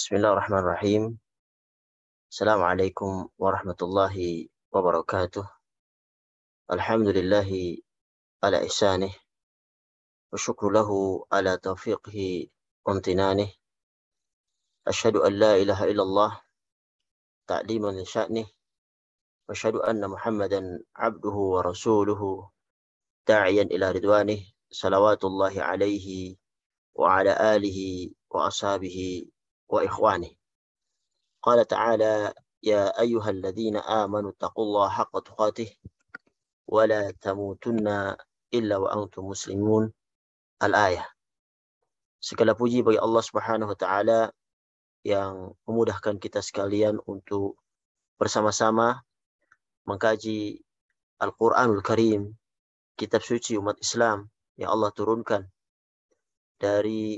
Bismillahirrahmanirrahim. Assalamualaikum warahmatullahi wabarakatuh. Alhamdulillahi ala ihsanih. Wa syukru lahu ala taufiqihi wa amtinanih. Asyhadu an la ilaha illallah ta'liman li sya'nih. Wa asyhadu anna Muhammadan abduhu wa rasuluhu da'iyan ila ridwanih. Salawatullahi alaihi wa ala alihi wa ashabihi wa ikhwanih. Qala ta'ala ya ayyuhalladzina amanu taqullaha haqqa tuqatih wa la tamutunna illa wa antum muslimun. Al-ayah. Segala puji bagi Allah Subhanahu wa taala yang memudahkan kita sekalian untuk bersama-sama mengkaji Al-Qur'anul Karim, kitab suci umat Islam yang Allah turunkan dari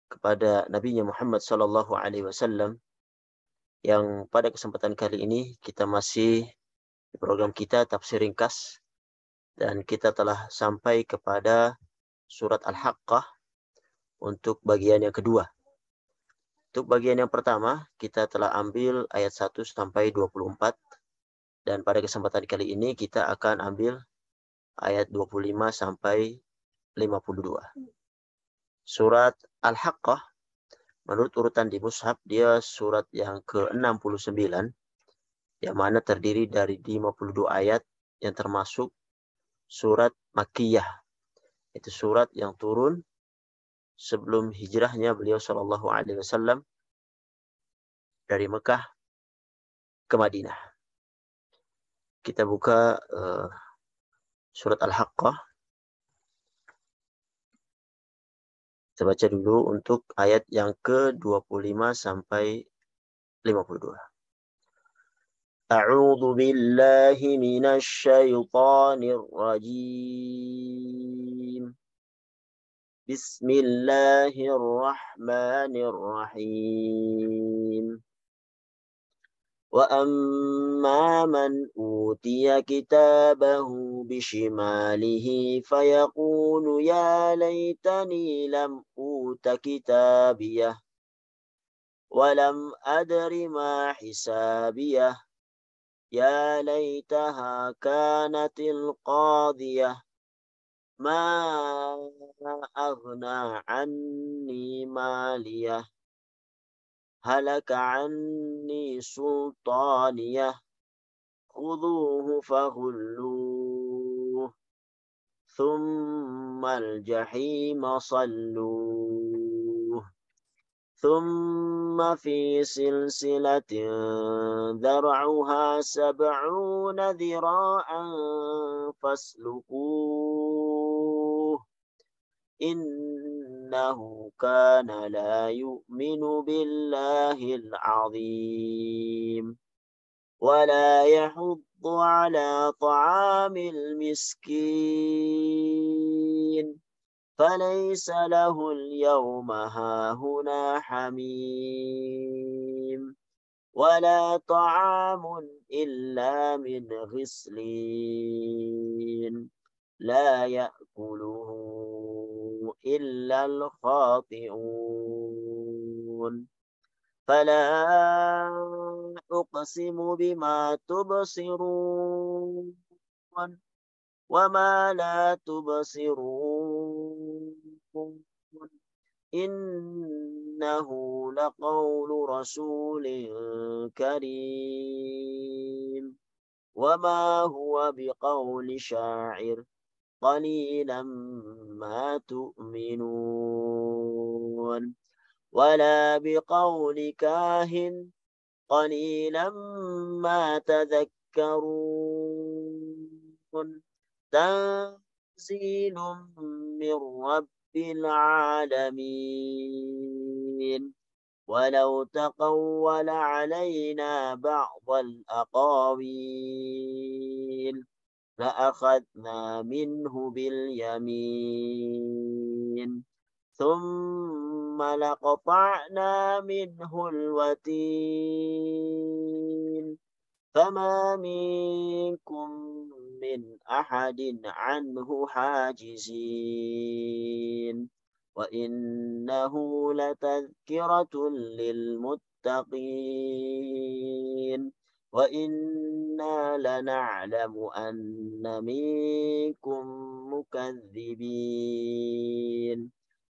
kepada Nabinya Muhammad sallallahu alaihi wasallam, yang pada kesempatan kali ini kita masih di program kita tafsir ringkas dan kita telah sampai kepada surat Al-Haqqah untuk bagian yang kedua. Untuk bagian yang pertama kita telah ambil ayat 1 sampai 24 dan pada kesempatan kali ini kita akan ambil ayat 25 sampai 52. Surat Al-Haqqah menurut urutan di mushaf dia surat yang ke-69 yang mana terdiri dari 52 ayat yang termasuk surat Makkiyah. Itu surat yang turun sebelum hijrahnya beliau sallallahu alaihi wasallam dari Mekah ke Madinah. Kita buka surat Al-Haqqah. Kita baca dulu untuk ayat yang ke-25 sampai 52. A'udzu billahi minasy syaithanir rajim. Bismillahirrahmanirrahim. Wa amma man utiya kitabahu bishimalihi fayaqulu ya laitani lam uta kitabiyah wa lam adri ma hisabiyah ya laitaha kanatil qadiyah ma aghna anni maliyah halaka anni sultaniyah khudhuhu faghulluh thumma al-jahima salluh thumma fi silsilatin dhar'uha sab'una dhira'an fasluquh innahu kana la yu'minu billahil azim wa la yahuddu ala ta'amil miskin falaysa lahul yawma hahuna hamim wa la ta'amun illa min ghislin la ya'kuluhu إلا الخاطئون فلا أقسم بما تبصرون وما لا تبصرون إنه لقول رسول كريم وما هو بقول شاعر قليلا ما تؤمنون ولا بقول كاهن قليلا ما تذكرون تنزيل من رب العالمين ولو تقول علينا بعض الأقاويل لأخذنا منه باليمين ثم لقطعنا منه الوتين فما منكم من أحد عنه حاجزين وإنه لتذكرة للمتقين وإنا لنعلم أن منكم مكذبين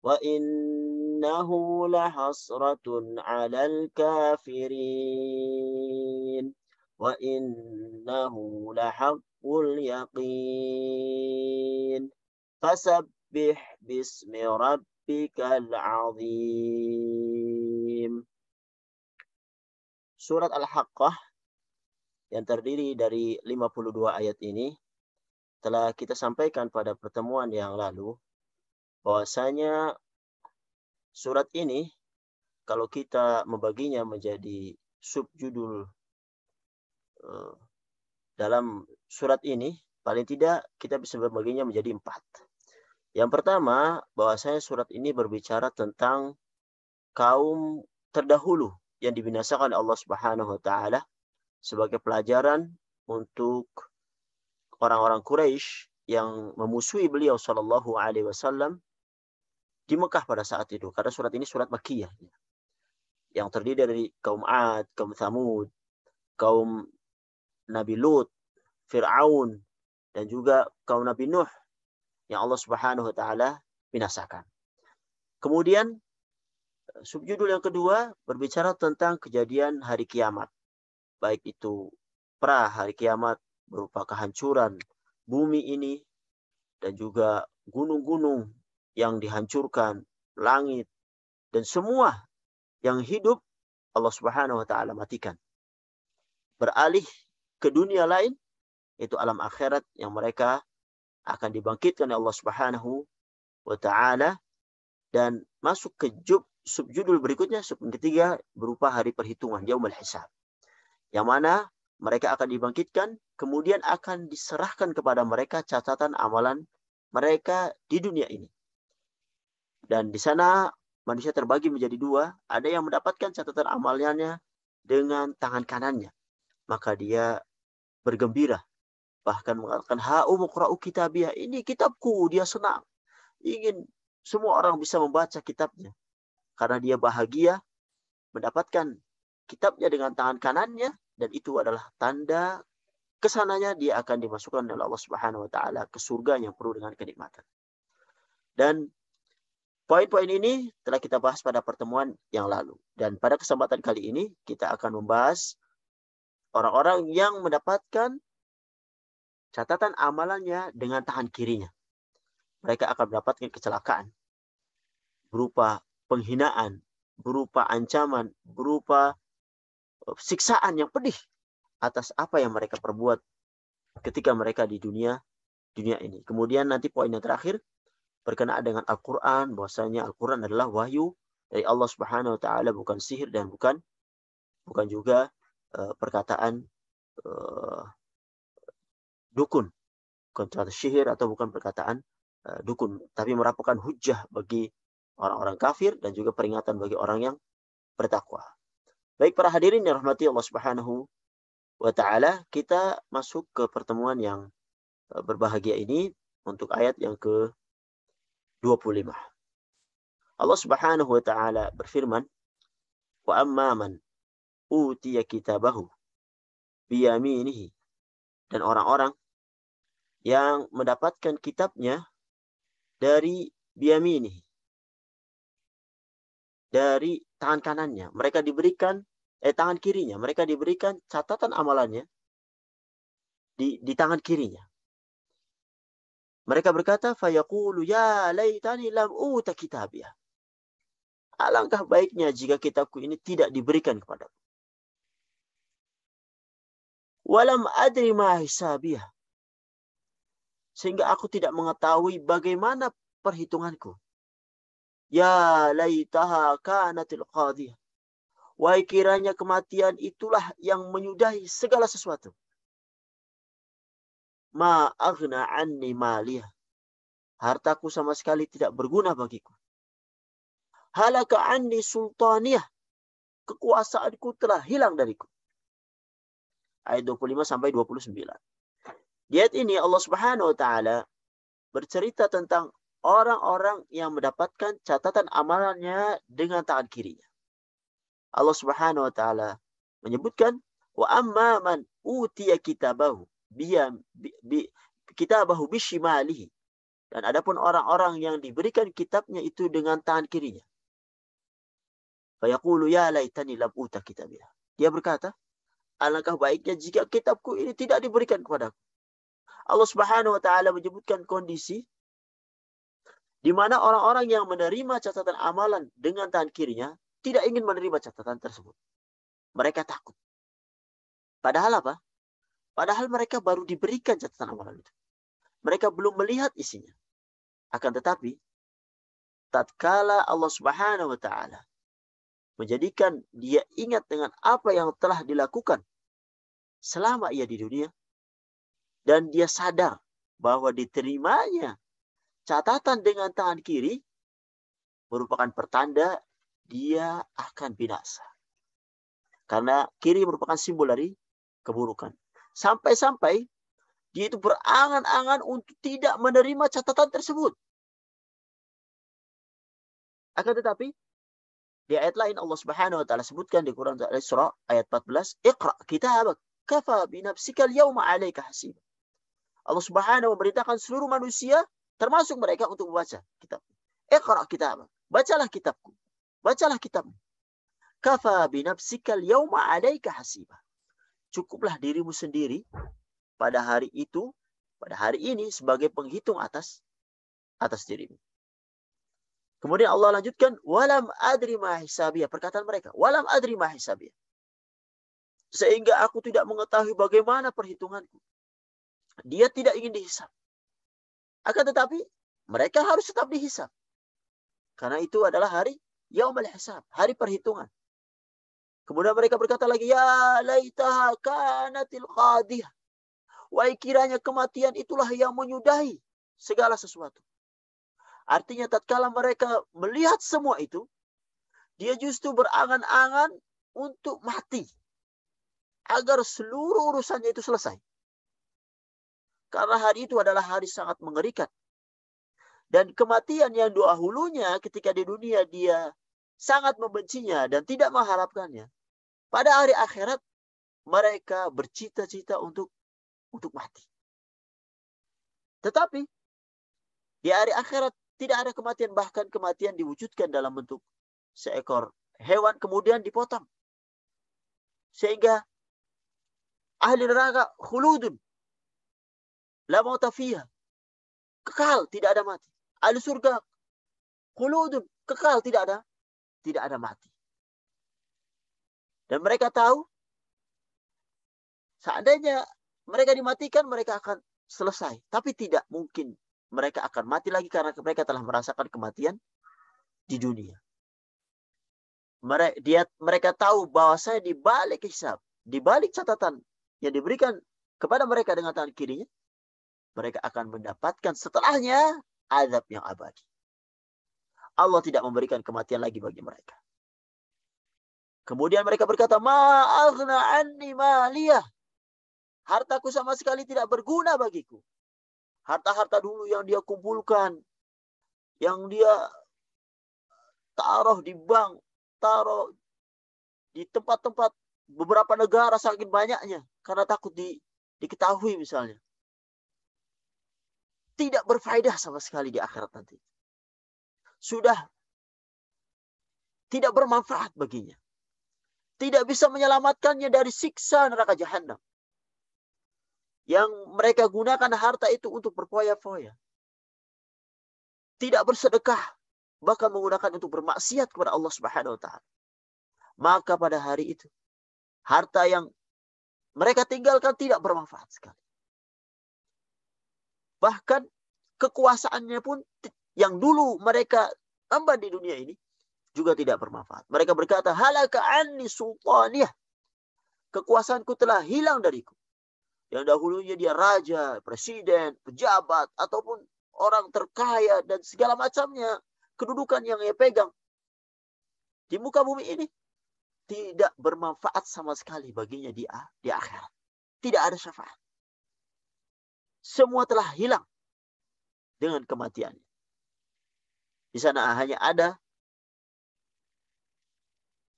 وإنه لحسرة على الكافرين وإنه لحق اليقين فسبح باسم ربك العظيم. Surat Al-Haqqah yang terdiri dari 52 ayat ini telah kita sampaikan pada pertemuan yang lalu bahwasanya surat ini kalau kita membaginya menjadi subjudul dalam surat ini, paling tidak kita bisa membaginya menjadi 4. Yang pertama, bahwasanya surat ini berbicara tentang kaum terdahulu yang dibinasakan Allah Subhanahu wa taala sebagai pelajaran untuk orang-orang Quraisy yang memusuhi beliau sallallahu alaihi wasallam di Mekah pada saat itu. Karena surat ini surat Makkiyah yang terdiri dari kaum Ad, kaum Thamud, kaum Nabi Lut, Fir'aun, dan juga kaum Nabi Nuh yang Allah Subhanahu wa taala binasakan. Kemudian subjudul yang kedua berbicara tentang kejadian hari kiamat. Baik itu pra hari kiamat berupa kehancuran bumi ini dan juga gunung-gunung yang dihancurkan, langit dan semua yang hidup Allah Subhanahu wa taala matikan. Beralih ke dunia lain, yaitu alam akhirat yang mereka akan dibangkitkan oleh Allah Subhanahu wa taala dan masuk ke subjudul berikutnya, subjudul ketiga berupa hari perhitungan, yaumul hisab. Yang mana mereka akan dibangkitkan, kemudian akan diserahkan kepada mereka catatan amalan mereka di dunia ini. Dan di sana manusia terbagi menjadi 2, ada yang mendapatkan catatan amalnya dengan tangan kanannya. Maka dia bergembira, bahkan mengatakan ha'umuqra'u kitabiyah, ini kitabku, dia senang. Ingin semua orang bisa membaca kitabnya. Karena dia bahagia mendapatkan kitabnya dengan tangan kanannya, dan itu adalah tanda kesananya dia akan dimasukkan oleh Allah Subhanahu wa taala ke surga yang penuh dengan kenikmatan. Dan poin-poin ini telah kita bahas pada pertemuan yang lalu. Dan pada kesempatan kali ini kita akan membahas orang-orang yang mendapatkan catatan amalannya dengan tangan kirinya. Mereka akan mendapatkan kecelakaan berupa penghinaan, berupa ancaman, berupa siksaan yang pedih atas apa yang mereka perbuat ketika mereka di dunia ini. Kemudian nanti poin yang terakhir berkenaan dengan Al-Quran, bahwasanya Al-Quran adalah wahyu dari Allah Subhanahu wa taala, bukan sihir dan bukan juga perkataan dukun, bukan sihir atau bukan perkataan dukun, tapi merupakan hujjah bagi orang-orang kafir dan juga peringatan bagi orang yang bertakwa. Baik para hadirin yang rahmati Allah Subhanahu wa taala, kita masuk ke pertemuan yang berbahagia ini untuk ayat yang ke-25. Allah Subhanahu wa taala berfirman, "Wa amma man utiya kitabahu biyaminihi," dan orang-orang yang mendapatkan kitabnya dari biyaminihi, dari tangan kanannya. Mereka diberikan tangan kirinya, mereka diberikan catatan amalannya di tangan kirinya. Mereka berkata, fayaqulu ya laitani lam uta kitabiyah. Alangkah baiknya jika kitabku ini tidak diberikan kepadaku. Walam adri ma hisabiyah. Sehingga aku tidak mengetahui bagaimana perhitunganku. Ya laitaha kanatil qadiyah. Wahai kiranya kematian itulah yang menyudahi segala sesuatu. Ma aghna anni maliyah. Hartaku sama sekali tidak berguna bagiku. Halaka anni sultaniyah. Kekuasaanku telah hilang dariku. Ayat 25 sampai 29. Di ayat ini Allah Subhanahu wa taala bercerita tentang orang-orang yang mendapatkan catatan amalannya dengan tangan kirinya. Allah Subhanahu wa taala menyebutkan wa amma man utiya kitabahu kitabahu bishimalihi, dan adapun orang-orang yang diberikan kitabnya itu dengan tangan kirinya. Fayaqulu ya laitani lam uta kitabiya. Dia berkata, alangkah baiknya jika kitabku ini tidak diberikan kepadaku. Allah Subhanahu wa taala menyebutkan kondisi di mana orang-orang yang menerima catatan amalan dengan tangan kirinya tidak ingin menerima catatan tersebut. Mereka takut. Padahal apa? Padahal mereka baru diberikan catatan amalan itu. Mereka belum melihat isinya. Akan tetapi, tatkala Allah Subhanahu wa taala menjadikan dia ingat dengan apa yang telah dilakukan selama ia di dunia, dan dia sadar bahwa diterimanya catatan dengan tangan kiri merupakan pertanda dia akan binasa. Karena kiri merupakan simbol dari keburukan. Sampai-sampai dia itu berangan-angan untuk tidak menerima catatan tersebut. Akan tetapi, di ayat lain Allah Subhanahu wa taala sebutkan di Quran Al-Isra ayat 14, "Iqra kitabak kafa bi nafsika al-yawma 'alaika hasiba." Allah Subhanahu memerintahkan seluruh manusia, termasuk mereka, untuk membaca kitab. Iqra kitabak, bacalah kitabku. Bacalah kitabmu. Kafa bi nafsika al-yawma 'alaika hasiba. Cukuplah dirimu sendiri pada hari itu, pada hari ini sebagai penghitung atas dirimu. Kemudian Allah lanjutkan, walam adri ma hisabiyah, perkataan mereka, walam adri ma hisabiyah. Sehingga aku tidak mengetahui bagaimana perhitunganku. Dia tidak ingin dihisab. Akan tetapi mereka harus tetap dihisab. Karena itu adalah hari yaumul hisab, hari perhitungan. Kemudian mereka berkata lagi, ya laitaha kanatil qadiyah. Wahai kiranya kematian itulah yang menyudahi segala sesuatu. Artinya tatkala mereka melihat semua itu, dia justru berangan-angan untuk mati. Agar seluruh urusannya itu selesai. Karena hari itu adalah hari sangat mengerikan. Dan kematian yang dahulunya ketika di dunia dia sangat membencinya dan tidak mengharapkannya. Pada hari akhirat mereka bercita-cita untuk mati. Tetapi di hari akhirat tidak ada kematian, bahkan kematian diwujudkan dalam bentuk seekor hewan kemudian dipotong. Sehingga ahli neraka khuludun la mauta fiha, kekal tidak ada mati. Ahli surga khuludun, kekal tidak ada mati. Dan mereka tahu seandainya mereka dimatikan mereka akan selesai, tapi tidak mungkin mereka akan mati lagi karena mereka telah merasakan kematian di dunia. Mereka tahu bahwasanya di balik hisab, di balik catatan yang diberikan kepada mereka dengan tangan kirinya, mereka akan mendapatkan setelahnya azab yang abadi. Allah tidak memberikan kematian lagi bagi mereka. Kemudian mereka berkata, ma'aghna anni maliyah. Hartaku sama sekali tidak berguna bagiku. Harta-harta dulu yang dia kumpulkan, yang dia taruh di bank, taruh di tempat-tempat beberapa negara saking banyaknya, karena takut diketahui misalnya. Tidak berfaedah sama sekali di akhirat nanti. Sudah tidak bermanfaat baginya. Tidak bisa menyelamatkannya dari siksa neraka jahanam. Yang mereka gunakan harta itu untuk berfoya-foya. Tidak bersedekah. Bahkan menggunakan untuk bermaksiat kepada Allah Subhanahu wa ta'ala. Maka pada hari itu, harta yang mereka tinggalkan tidak bermanfaat sekali. Bahkan kekuasaannya pun yang dulu mereka emban di dunia ini juga tidak bermanfaat. Mereka berkata, halaka anni sultaniyah. Kekuasaanku telah hilang dariku. Yang dahulunya dia raja, presiden, pejabat, ataupun orang terkaya dan segala macamnya kedudukan yang ia pegang di muka bumi ini tidak bermanfaat sama sekali baginya di akhirat. Tidak ada syafaat. semua telah hilang dengan kematiannya. Di sana hanya ada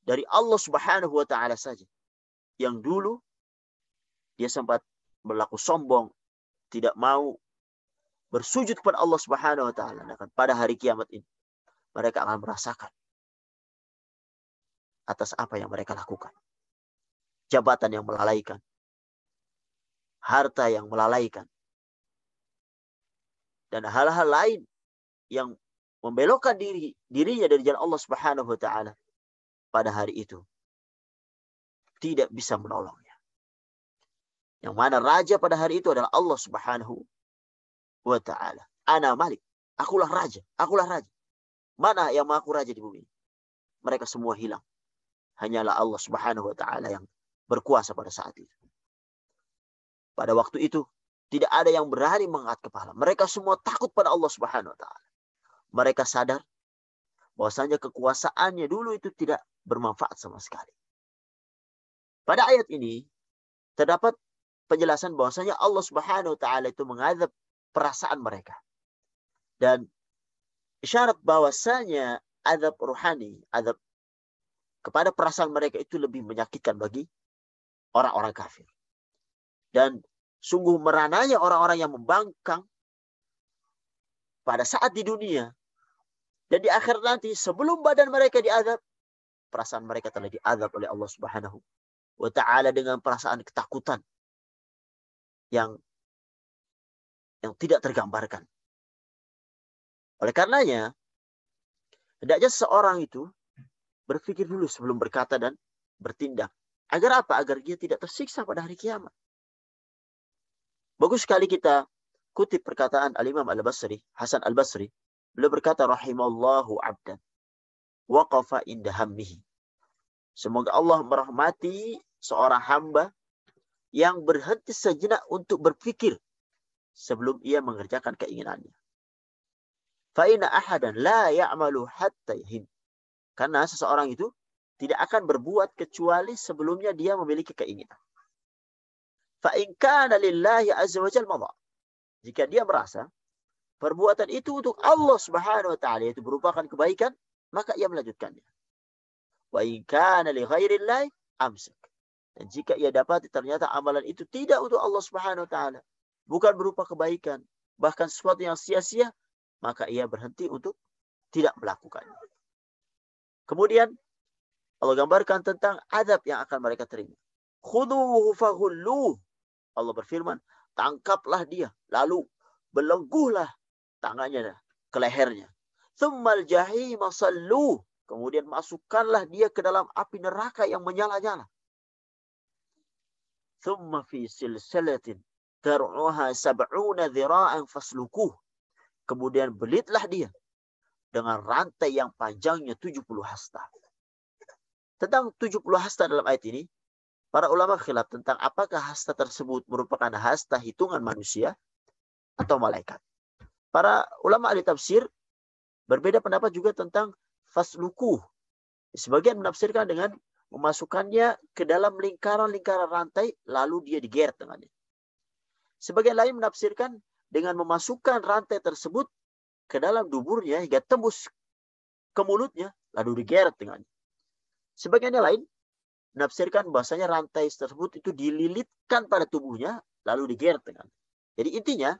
dari Allah Subhanahu wa taala saja. Yang dulu dia sempat berlaku sombong, tidak mau bersujud kepada Allah Subhanahu wa taala. Dan pada hari kiamat ini mereka akan merasakan atas apa yang mereka lakukan. Jabatan yang melalaikan, harta yang melalaikan, dan hal-hal lain yang membelokkan dirinya dari jalan Allah Subhanahu wa taala pada hari itu tidak bisa menolongnya. Yang mana raja pada hari itu adalah Allah Subhanahu wa taala. Ana Malik, akulah raja, akulah raja. Mana yang mengaku raja di bumi? Mereka semua hilang. Hanyalah Allah Subhanahu wa taala yang berkuasa pada saat itu. Pada waktu itu tidak ada yang berani mengangkat kepala. Mereka semua takut pada Allah Subhanahu wa taala. Mereka sadar bahwasanya kekuasaannya dulu itu tidak bermanfaat sama sekali. Pada ayat ini terdapat penjelasan bahwasanya Allah Subhanahu wa taala itu mengadab perasaan mereka. Dan isyarat bahwasanya azab ruhani, azab kepada perasaan mereka itu lebih menyakitkan bagi orang-orang kafir. Dan sungguh merananya orang-orang yang membangkang pada saat di dunia. Dan di akhir nanti sebelum badan mereka diazab, perasaan mereka telah diazab oleh Allah Subhanahu wa taala dengan perasaan ketakutan yang tidak tergambarkan. Oleh karenanya, hendaknya seorang itu berpikir dulu sebelum berkata dan bertindak. Agar apa? Agar dia tidak tersiksa pada hari kiamat. Bagus sekali kita kutip perkataan Al-Imam Al-Basri, Hasan Al-Basri. Beliau berkata, rahimallahu abdan waqafa inda hammihi. Semoga Allah merahmati seorang hamba yang berhenti sejenak untuk berpikir sebelum ia mengerjakan keinginannya. Fa inna ahadan la ya'malu hatta yahim. Karena seseorang itu tidak akan berbuat kecuali sebelumnya dia memiliki keinginan. Fa in kana lillahi azza wa jalla. Jika dia merasa perbuatan itu untuk Allah Subhanahu wa taala itu merupakan kebaikan, maka ia melanjutkannya. Wa in kana li ghairillahi amsak. Dan jika ia dapati ternyata amalan itu tidak untuk Allah Subhanahu wa taala, bukan berupa kebaikan, bahkan sesuatu yang sia-sia, maka ia berhenti untuk tidak melakukannya. Kemudian Allah gambarkan tentang azab yang akan mereka terima. Khuduhu faghulluh. Allah berfirman, tangkaplah dia, lalu belenggulah tangannya ke lehernya. Tsummal jahima salluh. Kemudian masukkanlah dia ke dalam api neraka yang menyala-nyala. Tsumma fi silsilatin tar'uha sab'una dhira'an faslukuh. Kemudian belitlah dia dengan rantai yang panjangnya 70 hasta. Tentang 70 hasta dalam ayat ini, para ulama khilaf tentang apakah hasta tersebut merupakan hasta hitungan manusia atau malaikat. Para ulama ahli tafsir berbeda pendapat juga tentang faslukuh. Sebagian menafsirkan dengan memasukkannya ke dalam lingkaran-lingkaran rantai, lalu dia digeret dengannya. Sebagian lain menafsirkan dengan memasukkan rantai tersebut ke dalam duburnya hingga tembus ke mulutnya, lalu digeret dengannya. Sebagian yang lain menafsirkan bahasanya rantai tersebut itu dililitkan pada tubuhnya, lalu digeret dengannya. Jadi intinya,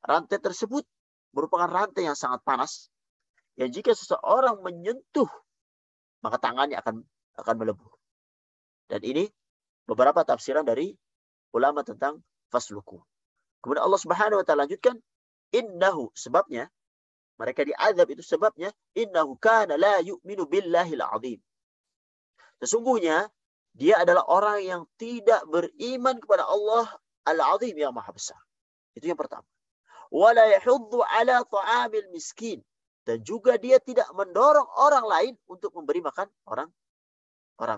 rantai tersebut merupakan rantai yang sangat panas, yang jika seseorang menyentuh, maka tangannya akan melebur. Dan ini beberapa tafsiran dari ulama tentang fasluku. Kemudian Allah Subhanahu wa taala lanjutkan, innahu, sebabnya mereka diazab itu sebabnya innahu kana la yu'minu billahil azim. Sesungguhnya dia adalah orang yang tidak beriman kepada Allah Al-Azim yang Maha Besar. Itu yang pertama. Wala yahuddu ala ta'amil miskin. Dan juga dia tidak mendorong orang lain untuk memberi makan orang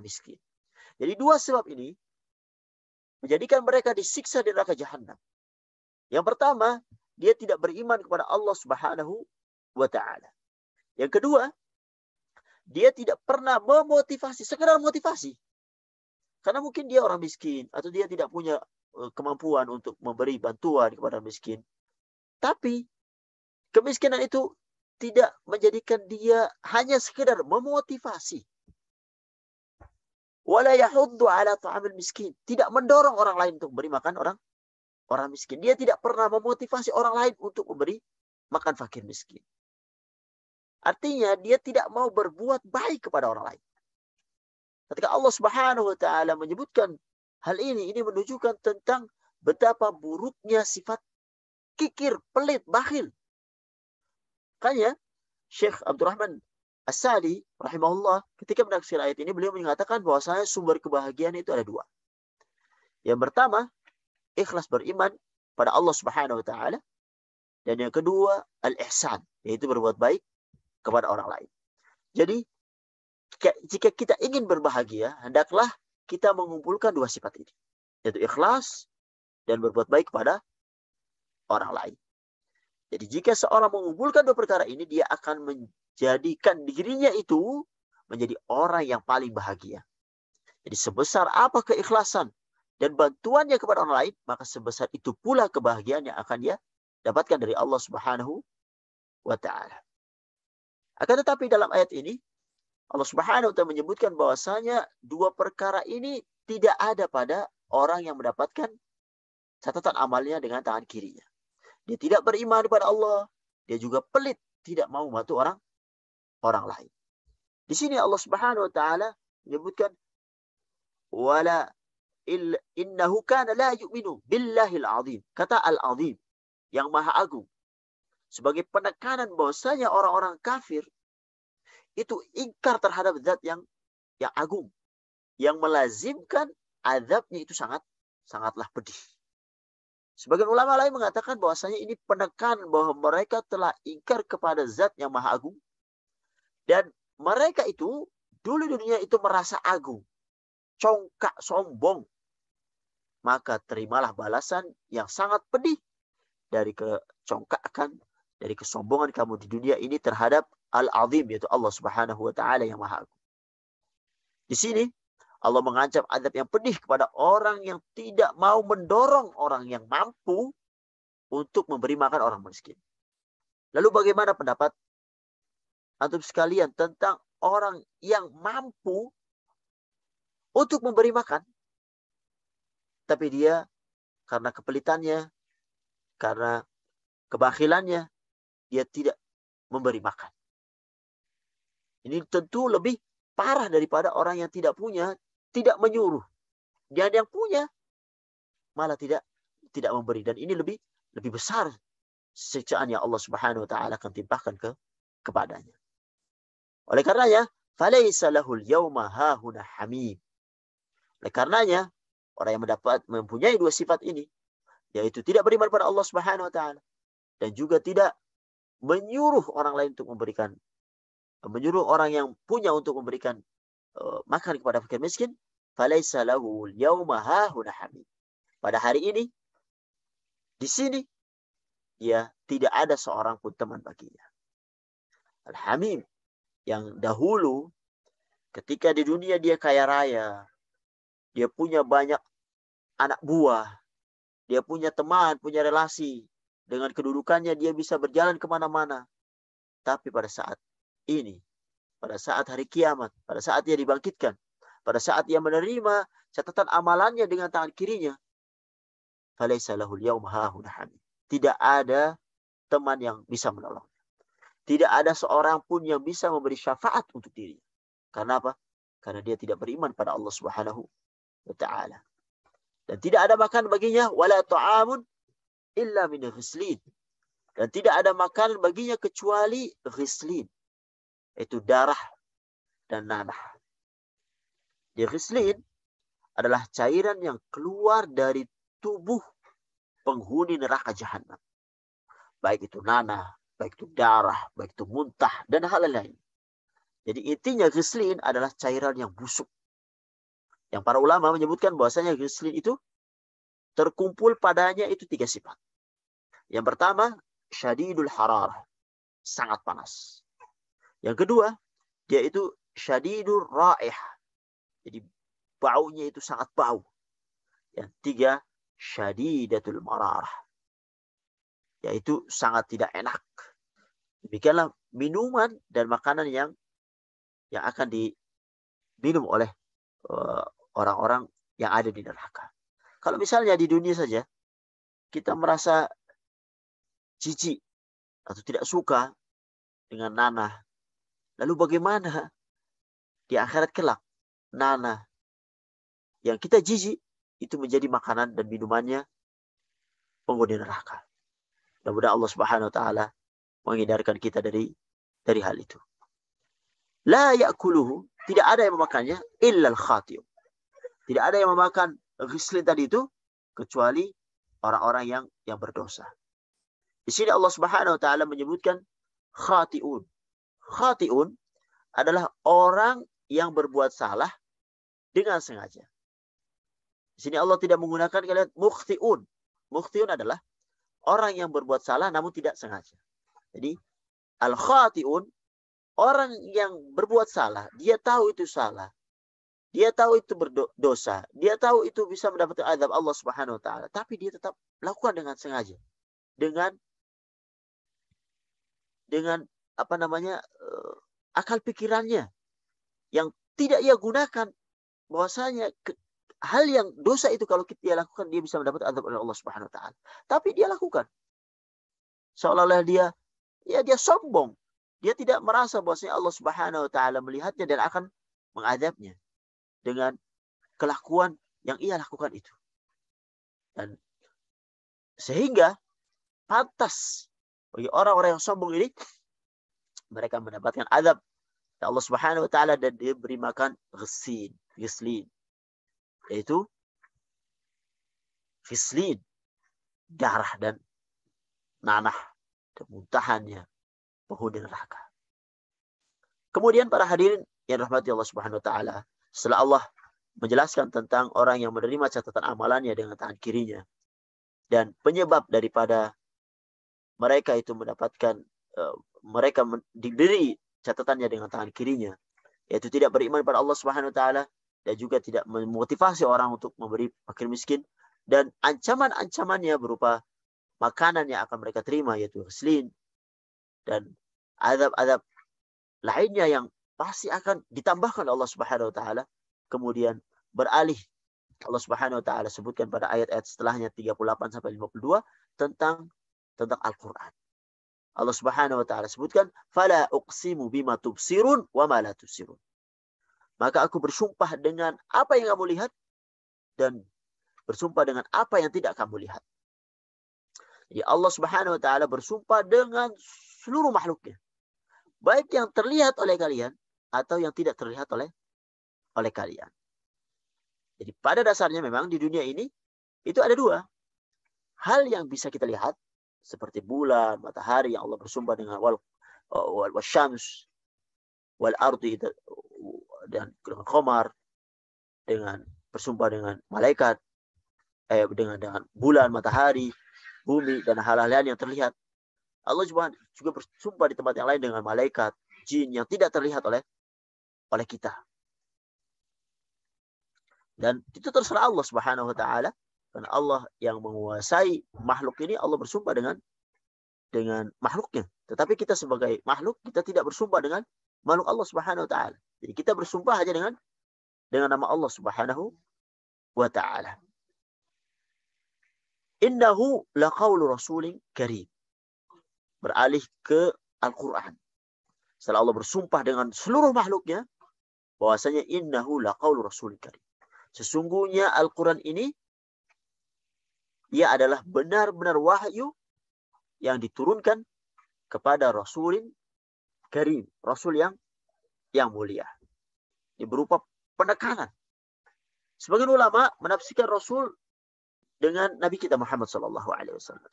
miskin. Jadi dua sebab ini menjadikan mereka disiksa di neraka jahanam. Yang pertama, dia tidak beriman kepada Allah Subhanahu wa taala. Yang kedua, dia tidak pernah memotivasi, sekedar motivasi. Karena mungkin dia orang miskin atau dia tidak punya kemampuan untuk memberi bantuan kepada miskin. Tapi kemiskinan itu tidak menjadikan dia hanya sekedar memotivasi. Wala yahuddu ala ta'amil miskin. Tidak mendorong orang lain untuk beri makan orang miskin. Dia tidak pernah memotivasi orang lain untuk memberi makan fakir miskin. Artinya dia tidak mau berbuat baik kepada orang lain. Ketika Allah Subhanahu wa taala menyebutkan hal ini menunjukkan tentang betapa buruknya sifat kikir, pelit, bakhil. Makanya Syekh Abdurrahman As-Sa'di rahimahullah ketika menafsir ayat ini beliau mengatakan bahwasanya sumber kebahagiaan itu ada dua. Yang pertama, ikhlas beriman pada Allah Subhanahu wa taala, dan yang kedua al-ihsan, yaitu berbuat baik kepada orang lain. Jadi jika kita ingin berbahagia, hendaklah kita mengumpulkan dua sifat ini, yaitu ikhlas dan berbuat baik kepada orang lain. Jadi jika seorang mengumpulkan dua perkara ini, dia akan menjadikan dirinya itu menjadi orang yang paling bahagia. Jadi sebesar apa keikhlasan dan bantuannya kepada orang lain, maka sebesar itu pula kebahagiaan yang akan dia dapatkan dari Allah Subhanahu wa taala. Akan tetapi dalam ayat ini Allah Subhanahu wa taala menyebutkan bahwasanya dua perkara ini tidak ada pada orang yang mendapatkan catatan amalnya dengan tangan kirinya. Dia tidak beriman kepada Allah, dia juga pelit, tidak mau membantu orang lain. Di sini Allah Subhanahu wa taala menyebutkan wala innahu kana la yu'minu billahil azim. Kata al-azim, yang maha agung, sebagai penekanan bahwasanya orang-orang kafir itu ingkar terhadap zat yang agung, yang melazimkan azabnya itu sangatlah pedih. Sebagian ulama lain mengatakan bahwasanya ini penekanan bahwa mereka telah ingkar kepada zat yang maha agung, dan mereka itu dulu di dunia itu merasa agung, congkak, sombong. Maka terimalah balasan yang sangat pedih dari kecongkakan, dari kesombongan kamu di dunia ini terhadap Al-Azim, yaitu Allah Subhanahu wa taala yang maha agung. Di sini Allah mengancam azab yang pedih kepada orang yang tidak mau mendorong orang yang mampu untuk memberi makan orang miskin. Lalu bagaimana pendapat antum sekalian tentang orang yang mampu untuk memberi makan, tapi dia karena kepelitannya, karena kebakhilannya, dia tidak memberi makan? Ini tentu lebih parah daripada orang yang tidak punya, tidak menyuruh. Dan yang punya malah tidak memberi. Dan ini lebih besar siksaan yang Allah Subhanahu wa taala akan timpakan kepadanya. Oleh karenanya, falaisa lahul yauma hahuna hamim. Oleh karenanya, orang yang mempunyai dua sifat ini, yaitu tidak beriman pada Allah Subhanahu wa taala dan juga tidak menyuruh orang lain untuk menyuruh orang yang punya untuk memberikan makan kepada fakir miskin, falaisa lahul yauma hahuna hamim. Pada hari ini, di sini, dia tidak ada seorang pun teman baginya. Al-Hamim, yang dahulu ketika di dunia dia kaya raya, dia punya banyak anak buah, dia punya teman, punya relasi, dengan kedudukannya dia bisa berjalan kemana-mana. Tapi pada saat ini, pada saat hari kiamat, pada saat dia dibangkitkan, pada saat dia menerima catatan amalannya dengan tangan kirinya, falaisa lahul yauma hahuna hamim. Tidak ada teman yang bisa menolong. Tidak ada seorang pun yang bisa memberi syafaat untuk dirinya. Karena apa? Karena dia tidak beriman pada Allah Subhanahu wa taala. Dan tidak ada makan baginya wala ta'amun illa min ghislin. Dan tidak ada makanan baginya kecuali ghislin. Itu darah dan nanah. Di ghislin adalah cairan yang keluar dari tubuh penghuni neraka jahanam. Baik itu nanah, baik itu darah, baik itu muntah, dan hal lain. Jadi intinya ghislin adalah cairan yang busuk. Yang para ulama menyebutkan bahwasanya ghislin itu terkumpul padanya itu 3 sifat. Yang pertama, syadidul hararah, sangat panas. Yang kedua, dia itu syadidul raih, jadi baunya itu sangat bau. Yang tiga, syadidatul mararah, yaitu sangat tidak enak. Demikianlah minuman dan makanan yang akan diminum oleh orang-orang yang ada di neraka. Kalau misalnya di dunia saja kita merasa jijik atau tidak suka dengan nanah, lalu bagaimana di akhirat kelak nanah yang kita jijik itu menjadi makanan dan minumannya penghuni neraka. Mudah-mudahan Allah Subhanahu wa taala menghindarkan kita dari hal itu. La ya'kuluhu, tidak ada yang memakannya illa al-khati'un. Tidak ada yang memakan ghislin tadi itu kecuali orang-orang yang berdosa. Di sini Allah Subhanahu wa taala menyebutkan khati'un. Khati'un adalah orang yang berbuat salah dengan sengaja. Di sini Allah tidak menggunakan kalimat mukhti'un. Mukhti'un adalah orang yang berbuat salah namun tidak sengaja. Jadi al-khati'un, orang yang berbuat salah, dia tahu itu salah. Dia tahu itu berdosa. Dia tahu itu bisa mendapatkan azab Allah Subhanahu wa taala, tapi dia tetap lakukan dengan sengaja. Dengan akal pikirannya yang tidak ia gunakan, bahwasanya hal yang dosa itu kalau dia lakukan dia bisa mendapat azab oleh Allah Subhanahu wa taala. Tapi dia lakukan. Seolah-olah dia sombong. Dia tidak merasa bahwasanya Allah Subhanahu wa taala melihatnya dan akan mengadabnya dengan kelakuan yang ia lakukan itu. Dan sehingga pantas bagi orang-orang yang sombong ini mereka mendapatkan azab Allah Subhanahu wa taala dan diberi makan ghislin, yaitu ghislin, darah dan nanah dan muntahannya penghuni neraka. Kemudian para hadirin yang rahmati Allah Subhanahu wa taala, setelah Allah menjelaskan tentang orang yang menerima catatan amalannya dengan tangan kirinya dan penyebab daripada mereka itu mendapatkan mereka diberi catatannya dengan tangan kirinya, yaitu tidak beriman pada Allah Subhanahu wa taala dan juga tidak memotivasi orang untuk memberi fakir miskin, dan ancaman-ancamannya berupa makanan yang akan mereka terima yaitu ghislin dan azab-azab lainnya yang pasti akan ditambahkan oleh Allah Subhanahu wa taala. Kemudian beralih Allah Subhanahu wa taala sebutkan pada ayat-ayat setelahnya 38 sampai 52 tentang Al-Qur'an. Allah Subhanahu wa taala sebutkan fala uqsimu bima tubsirun wa ma la tubsirun. Maka aku bersumpah dengan apa yang kamu lihat dan bersumpah dengan apa yang tidak kamu lihat. Jadi Allah Subhanahu wa taala bersumpah dengan seluruh makhluknya, baik yang terlihat oleh kalian atau yang tidak terlihat oleh kalian. Jadi pada dasarnya memang di dunia ini itu ada dua hal yang bisa kita lihat, seperti bulan, matahari yang Allah bersumpah dengan wal syams wal ardi dan dengan qamar, dengan bersumpah dengan malaikat, dengan bulan, matahari, bumi dan hal-hal lain yang terlihat. Allah juga bersumpah di tempat yang lain dengan malaikat, jin yang tidak terlihat oleh kita. Dan itu terserah Allah Subhanahu wa taala, karena Allah yang menguasai makhluk ini. Allah bersumpah dengan makhluknya. Tetapi kita sebagai makhluk, kita tidak bersumpah dengan makhluk Allah Subhanahu wa taala. Jadi kita bersumpah hanya dengan nama Allah Subhanahu wa taala. Innahu laqaulu rasulin karim. Beralih ke Al-Qur'an. Setelah Allah bersumpah dengan seluruh makhluknya, bahwasanya innahu laqaulu rasulin karim. Sesungguhnya Al-Quran ini ia adalah benar-benar wahyu yang diturunkan kepada Rasulin Karim, Rasul yang mulia. Ini berupa penekanan. Sebagian ulama menafsirkan Rasul dengan Nabi kita Muhammad SAW.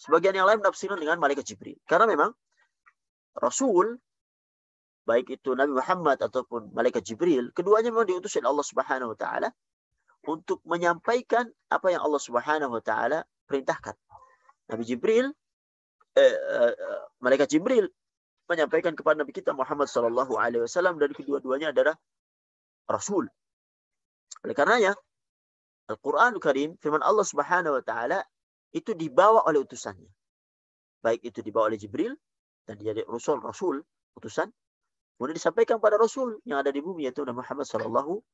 Sebagian yang lain menafsirkan dengan malaikat Jibril. Karena memang Rasul, baik itu Nabi Muhammad ataupun malaikat Jibril, keduanya memang diutus oleh Allah Subhanahu wa taala untuk menyampaikan apa yang Allah Subhanahu wa taala perintahkan. Malaikat Jibril menyampaikan kepada Nabi kita Muhammad SAW, dan kedua-duanya adalah Rasul. Oleh karenanya Al-Quranul Karim, firman Allah Subhanahu wa taala itu dibawa oleh utusannya. Baik itu dibawa oleh Jibril dan dia rasul utusan, kemudian disampaikan pada rasul yang ada di bumi yaitu Nabi Muhammad sallallahu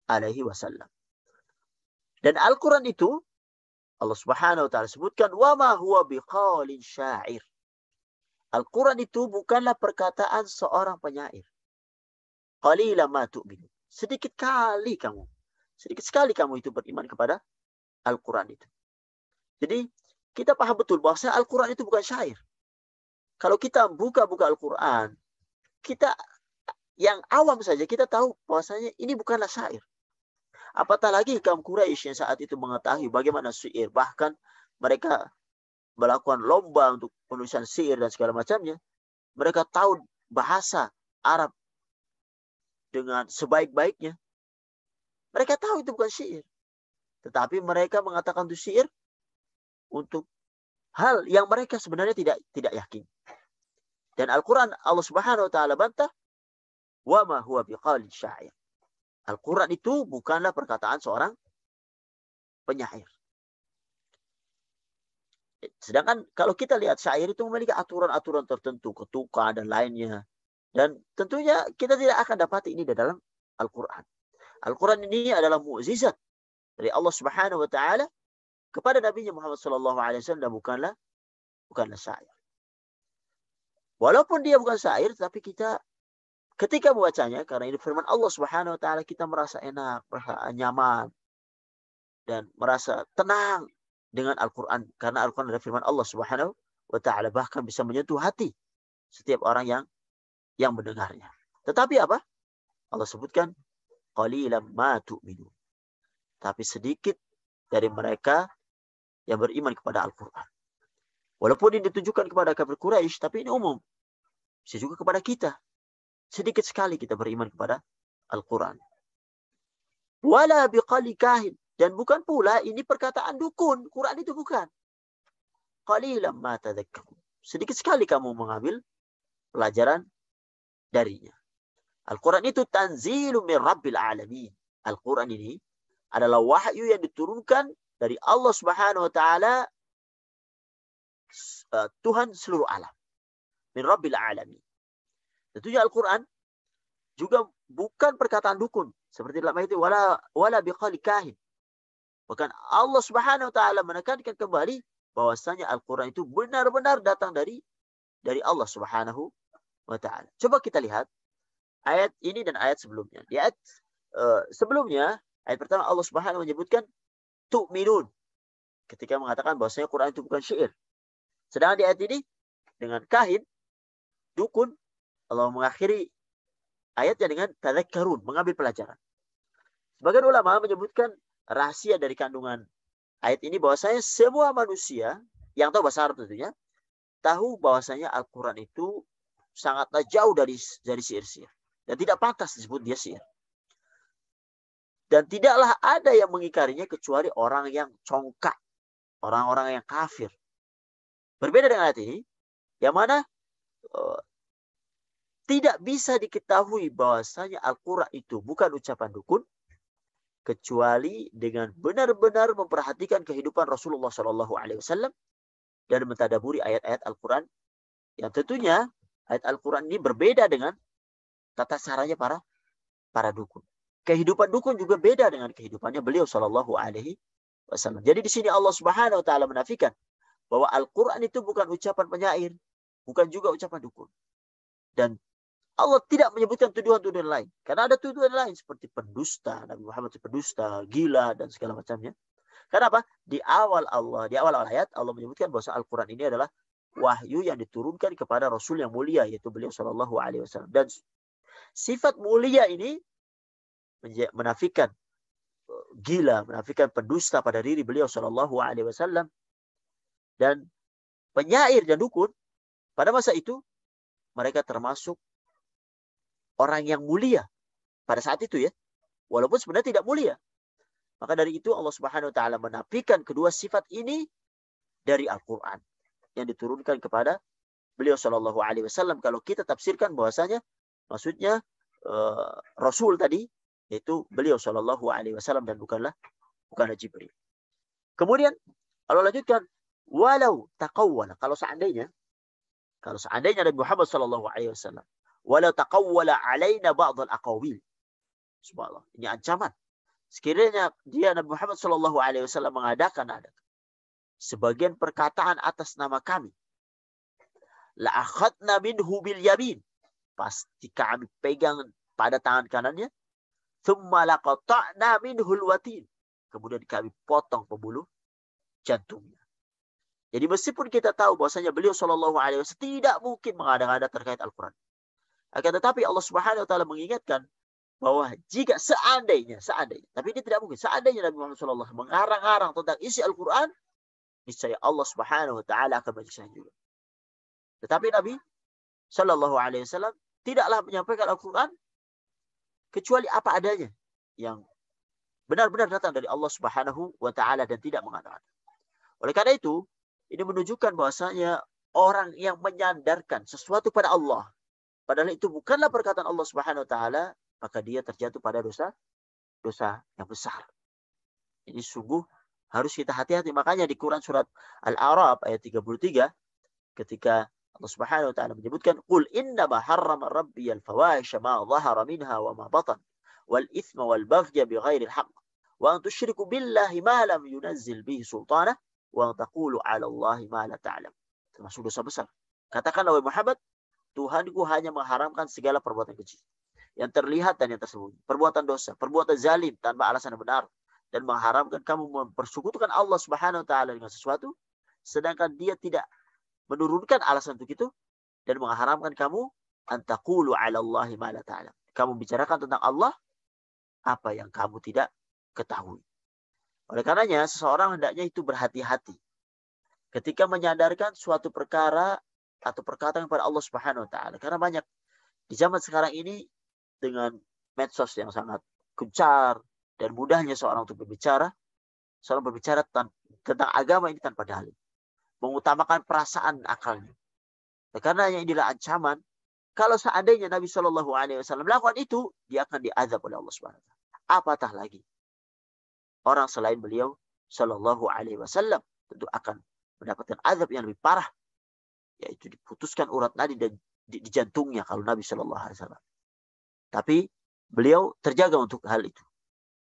alaihi wasallam. Dan Al-Quran itu Allah Subhanahu wa taala sebutkan wa ma huwa biqaulin syair. Al-Quran itu bukanlah perkataan seorang penyair. Qalilan ma tu'minun. Sedikit sekali kamu itu beriman kepada Al-Quran itu. Jadi kita paham betul bahwa Al-Quran itu bukan syair. Kalau kita buka Al-Quran, kita yang awam saja kita tahu bahwasanya ini bukanlah syair. Apatah lagi kaum Quraisy yang saat itu mengetahui bagaimana syair, bahkan mereka melakukan lomba untuk penulisan syair dan segala macamnya. Mereka tahu bahasa Arab dengan sebaik-baiknya. Mereka tahu itu bukan syair. Tetapi mereka mengatakan itu syair untuk hal yang mereka sebenarnya tidak yakin. Dan Al-Quran Allah Subhanahu wa taala bantah, wa ma huwa biqaulin syair. Al-Quran itu bukanlah perkataan seorang penyair. Sedangkan kalau kita lihat syair itu memiliki aturan-aturan tertentu, ketukan dan lainnya. Dan tentunya kita tidak akan dapat ini di dalam Al-Quran. Al-Quran ini adalah mukjizat dari Allah Subhanahu wa taala kepada Nabi Muhammad sallallahu alaihi wasallam dan bukanlah syair. Walaupun dia bukan syair, tapi kita ketika membacanya karena ini firman Allah Subhanahu wa taala, kita merasa enak, merasa nyaman dan merasa tenang dengan Al-Quran karena Al-Quran adalah firman Allah Subhanahu wa taala, bahkan bisa menyentuh hati setiap orang yang mendengarnya. Tetapi apa? Allah sebutkan qalilan ma tu'minun. Tapi sedikit dari mereka yang beriman kepada Al-Quran. Walaupun ini ditujukan kepada kafir Quraisy, tapi ini umum. Bisa juga kepada kita. Sedikit sekali kita beriman kepada Al-Quran. Wala biqali kahin. Dan bukan pula ini perkataan dukun. Quran itu bukan. Qalilan ma tadhakkarun. Sedikit sekali kamu mengambil pelajaran darinya. Al-Quran itu tanzilun min Rabbil Alamin. Al-Quran ini adalah wahyu yang diturunkan dari Allah Subhanahu wa taala, Tuhan seluruh alam. Min Rabbil Alamin. Tentunya Al-Quran juga bukan perkataan dukun. Seperti dalam ayat itu wala biqali kahin. Bahkan Allah Subhanahu wa taala menekankan kembali bahwasanya Al-Quran itu benar-benar datang dari Allah Subhanahu wa taala. Coba kita lihat ayat ini dan ayat sebelumnya. Di ayat sebelumnya, ayat pertama Allah Subhanahu menyebutkan tu'minun ketika mengatakan bahwasanya Quran itu bukan syair. Sedangkan di ayat ini dengan kahin, dukun, Allah mengakhiri ayatnya dengan tadhakkarun, mengambil pelajaran. Sebagian ulama menyebutkan rahasia dari kandungan ayat ini bahwasanya semua manusia yang tahu bahasa Arab tentunya tahu bahwasanya Al-Quran itu sangatlah jauh dari syair-syair. Dan tidak pantas disebut dia syair. Dan tidaklah ada yang mengingkarinya kecuali orang yang congkak. Orang-orang yang kafir. Berbeda dengan ayat ini. Yang mana tidak bisa diketahui bahwasanya Al-Quran itu bukan ucapan dukun. Kecuali dengan benar-benar memperhatikan kehidupan Rasulullah SAW. Dan mentadaburi ayat-ayat Al-Quran. Yang tentunya ayat Al-Quran ini berbeda dengan tata caranya para dukun. Kehidupan dukun juga beda dengan kehidupannya beliau sallallahu alaihi wasallam. Jadi di sini Allah Subhanahu wa taala menafikan bahwa Al-Qur'an itu bukan ucapan penyair, bukan juga ucapan dukun. Dan Allah tidak menyebutkan tuduhan-tuduhan lain. Karena ada tuduhan lain seperti pendusta, Nabi Muhammad itu pendusta, gila dan segala macamnya. Kenapa? Di awal ayat Allah menyebutkan bahwa Al-Qur'an ini adalah wahyu yang diturunkan kepada Rasul yang mulia yaitu beliau sallallahu alaihi wasallam. Dan sifat mulia ini menafikan gila, menafikan pendusta pada diri beliau sallallahu alaihi wasallam. Dan penyair dan dukun pada masa itu mereka termasuk orang yang mulia pada saat itu ya. Walaupun sebenarnya tidak mulia. Maka dari itu Allah Subhanahu wa taala menafikan kedua sifat ini dari Al-Qur'an yang diturunkan kepada beliau sallallahu alaihi wasallam. Kalau kita tafsirkan bahwasanya maksudnya Rasul tadi yaitu beliau sallallahu alaihi wasallam dan bukanlah bukan Jibril. Kemudian Allah lanjutkan, walau taqawwala, kalau seandainya Nabi Muhammad sallallahu alaihi wasallam walau taqawwala alaina ba'd al-aqawil. Subhanallah, ini ancaman. Sekiranya dia Nabi Muhammad sallallahu alaihi wasallam mengadakan sebagian perkataan atas nama kami, la akhadna minhu bil yamin, pasti kami pegang pada tangan kanannya, thumma laqata'na minhu al-watin, kemudian kami potong pembuluh jantungnya. Jadi meskipun kita tahu bahwasanya beliau sallallahu alaihi wasallam tidak mungkin mengada-ngada terkait Al-Qur'an, akan tetapi Allah Subhanahu wa taala mengingatkan bahwa jika seandainya, tapi ini tidak mungkin, seandainya Nabi Muhammad SAW mengarang-arang tentang isi Al-Quran, niscaya Allah Subhanahu wa taala akan menyiksa juga. Tetapi Nabi Shallallahu alaihi wasallam tidaklah menyampaikan Al-Quran kecuali apa adanya yang benar-benar datang dari Allah Subhanahu wa taala dan tidak mengada-ngada. Oleh karena itu, ini menunjukkan bahwasanya orang yang menyandarkan sesuatu pada Allah, padahal itu bukanlah perkataan Allah Subhanahu wa taala, maka dia terjatuh pada dosa yang besar. Ini sungguh harus kita hati-hati. Makanya di Quran surat Al-A'raf ayat 33, ketika Allah Subhanahu wa taala menyebutkan, "Qul innama harrama rabbiyal fawahisha ma dhahara minha wa ma batan wal itsma wal baghya bighairi al-haqq wa an tusyriku billahi ma lam yunazzil bihi sultana wa an taqulu 'ala Allahi ma la ta'lam." Termasuk dosa besar. Katakanlah wahai Muhammad, Tuhanku hanya mengharamkan segala perbuatan kecil, yang terlihat dan yang tersembunyi, perbuatan dosa, perbuatan zalim tanpa alasan yang benar, dan mengharamkan kamu mempersekutukan Allah Subhanahu wa taala dengan sesuatu sedangkan dia tidak menurunkan alasan untuk itu, dan mengharamkan kamu antaqulu 'ala Allahi ma la ta'lam, kamu bicarakan tentang Allah apa yang kamu tidak ketahui. Oleh karenanya seseorang hendaknya itu berhati-hati ketika menyandarkan suatu perkara atau perkataan kepada Allah Subhanahu wa taala, karena banyak di zaman sekarang ini dengan medsos yang sangat gencar dan mudahnya seorang untuk berbicara, tentang agama ini tanpa dalil, mengutamakan perasaan akalnya. Karena yang inilah ancaman. Kalau seandainya Nabi Shallallahu alaihi wasallam melakukan itu, dia akan diazab oleh Allah Subhanahu wa taala. Apatah lagi orang selain beliau Shallallahu alaihi wasallam tentu akan mendapatkan azab yang lebih parah, yaitu diputuskan urat nadi dan di jantungnya kalau Nabi Shallallahu alaihi wasallam. Tapi beliau terjaga untuk hal itu.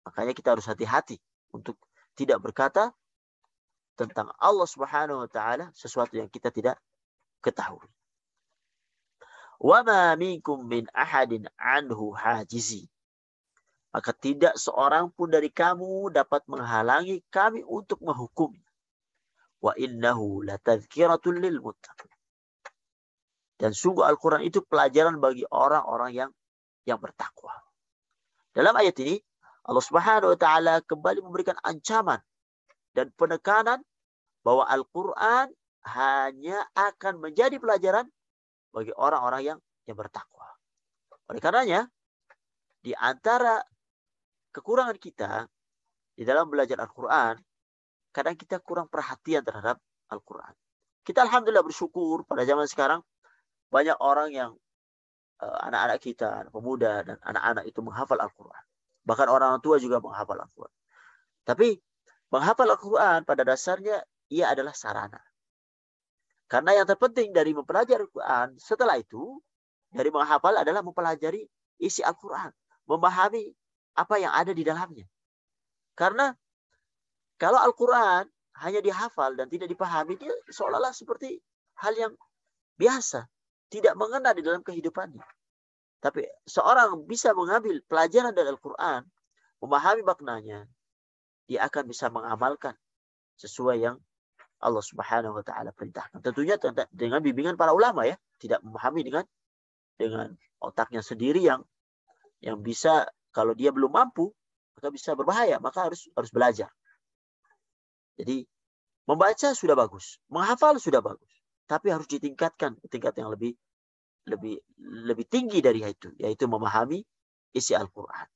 Makanya kita harus hati-hati untuk tidak berkata tentang Allah Subhanahu wa taala sesuatu yang kita tidak ketahui. Wa ma minkum min ahadin anhu hajizi. Maka tidak seorang pun dari kamu dapat menghalangi kami untuk menghukumnya. Wa innahu latadhkiratun lil muttaqin. Dan sungguh Al-Quran itu pelajaran bagi orang-orang yang bertakwa. Dalam ayat ini Allah Subhanahu wa taala kembali memberikan ancaman dan penekanan bahwa Al-Quran hanya akan menjadi pelajaran bagi orang-orang yang bertakwa. Oleh karenanya, di antara kekurangan kita di dalam belajar Al-Quran, kadang kita kurang perhatian terhadap Al-Quran. Kita alhamdulillah bersyukur pada zaman sekarang banyak orang yang anak-anak kita, anak pemuda dan anak-anak itu menghafal Al-Quran. Bahkan orang tua juga menghafal Al-Quran. Tapi menghafal Al-Quran pada dasarnya ia adalah sarana. Karena yang terpenting dari mempelajari Al-Quran setelah itu, dari menghafal adalah mempelajari isi Al-Quran. Memahami apa yang ada di dalamnya. Karena kalau Al-Quran hanya dihafal dan tidak dipahami, dia seolah-olah seperti hal yang biasa. Tidak mengena di dalam kehidupannya. Tapi seorang bisa mengambil pelajaran dari Al-Quran, memahami maknanya, dia akan bisa mengamalkan sesuai yang Allah Subhanahu wa taala perintahkan. Tentunya dengan bimbingan para ulama ya, tidak memahami dengan otaknya sendiri yang bisa kalau dia belum mampu, maka bisa berbahaya, maka harus belajar. Jadi membaca sudah bagus, menghafal sudah bagus, tapi harus ditingkatkan ke tingkat yang lebih tinggi dari itu, yaitu memahami isi Al-Quran.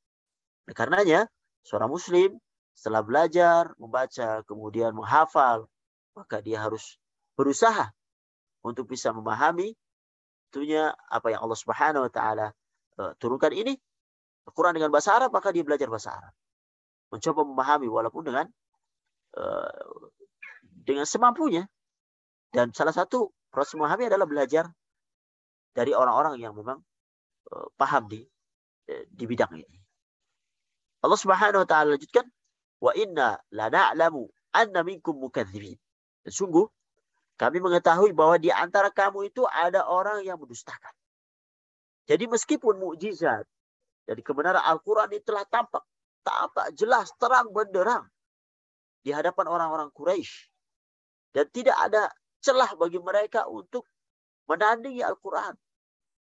Nah, karenanya seorang Muslim setelah belajar, membaca, kemudian menghafal, maka dia harus berusaha untuk bisa memahami tentunya apa yang Allah Subhanahu wa taala turunkan ini Al-Quran dengan bahasa Arab, maka dia belajar bahasa Arab. mencoba memahami walaupun dengan semampunya. Dan salah satu proses memahami adalah belajar dari orang-orang yang memang paham di bidang ini. Allah Subhanahu wa taala lanjutkan, wa inna la na'lamu anna minkum mukadzibin. Dan sungguh kami mengetahui bahwa di antara kamu itu ada orang yang mendustakan. Jadi meskipun mukjizat dari kebenaran Al-Quran itu telah tampak jelas, terang benderang di hadapan orang-orang Quraisy, dan tidak ada celah bagi mereka untuk menandingi Al-Quran.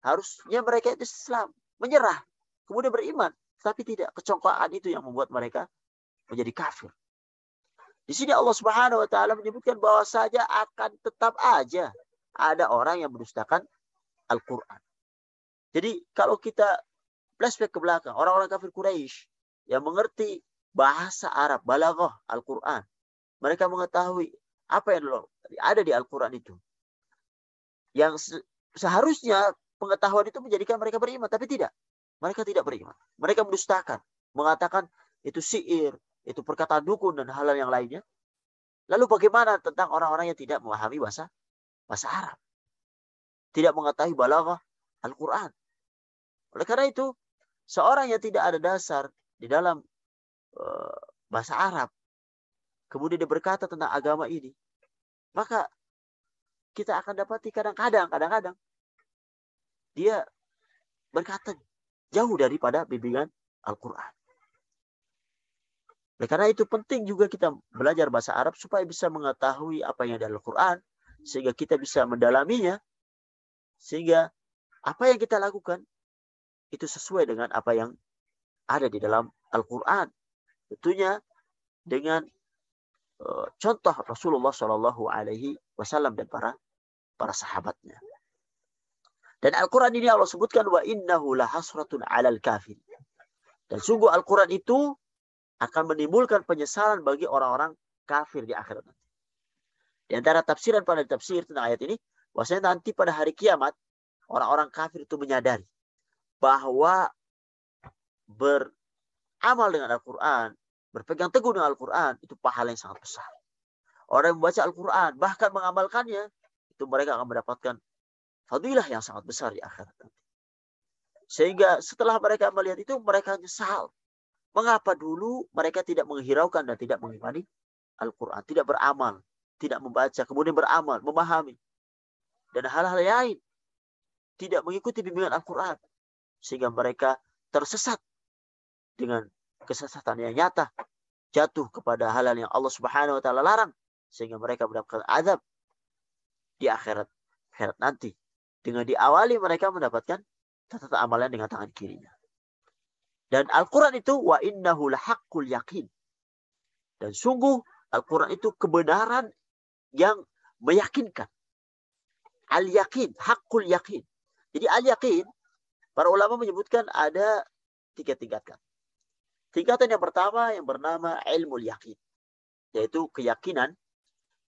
Harusnya mereka itu Islam, menyerah, kemudian beriman. Tapi tidak, kecongkaan itu yang membuat mereka menjadi kafir. Di sini Allah Subhanahu wa taala menyebutkan bahwa saja akan tetap aja ada orang yang mendustakan Al-Quran. Jadi kalau kita flashback ke belakang, orang-orang kafir Quraisy yang mengerti bahasa Arab, balaghah Al-Quran, mereka mengetahui apa yang ada di Al-Quran itu. Yang seharusnya pengetahuan itu menjadikan mereka beriman, tapi tidak. Mereka tidak beriman. Mereka mendustakan, mengatakan itu syair, itu perkataan dukun dan hal-hal yang lainnya. Lalu bagaimana tentang orang-orang yang tidak memahami bahasa Arab? Tidak mengetahui balaghah Al-Quran. Oleh karena itu, seorang yang tidak ada dasar di dalam bahasa Arab, kemudian dia berkata tentang agama ini, maka kita akan dapati kadang-kadang dia berkata jauh daripada bimbingan Al-Quran. Oleh karena itu penting juga kita belajar bahasa Arab supaya bisa mengetahui apa yang ada di Al-Quran, sehingga kita bisa mendalaminya, sehingga apa yang kita lakukan itu sesuai dengan apa yang ada di dalam Al-Quran. Tentunya dengan contoh Rasulullah Shallallahu Alaihi Wasallam dan para sahabatnya. Dan Al-Quran ini Allah sebutkan wa innahu lahasratun 'alal kafir. Dan sungguh Al-Quran itu akan menimbulkan penyesalan bagi orang-orang kafir di akhirat nanti. Di antara tafsiran pada tafsir tentang ayat ini, bahwasanya nanti pada hari kiamat orang-orang kafir itu menyadari bahwa beramal dengan Al-Quran, berpegang teguh dengan Al-Quran itu pahala yang sangat besar. Orang yang membaca Al-Quran bahkan mengamalkannya, itu mereka akan mendapatkan fadilah yang sangat besar di akhirat nanti. Sehingga setelah mereka melihat itu, mereka nyesal. Mengapa dulu mereka tidak menghiraukan dan tidak mengimani Al-Quran, tidak beramal, tidak membaca, kemudian beramal, memahami, dan hal-hal lain, tidak mengikuti bimbingan Al-Quran, sehingga mereka tersesat dengan kesesatan yang nyata, jatuh kepada hal-hal yang Allah Subhanahu wa taala larang, sehingga mereka mendapatkan azab di akhirat nanti. Dengan diawali mereka mendapatkan catatan amalan dengan tangan kirinya. Dan Al-Quran itu wa innahu lahaqqul yakin. Dan sungguh Al-Quran itu kebenaran yang meyakinkan. Al-yakin, haqqul yakin. Jadi al-yakin, para ulama menyebutkan ada 3 tingkatan. Tingkatan yang pertama yang bernama ilmul yakin, yaitu keyakinan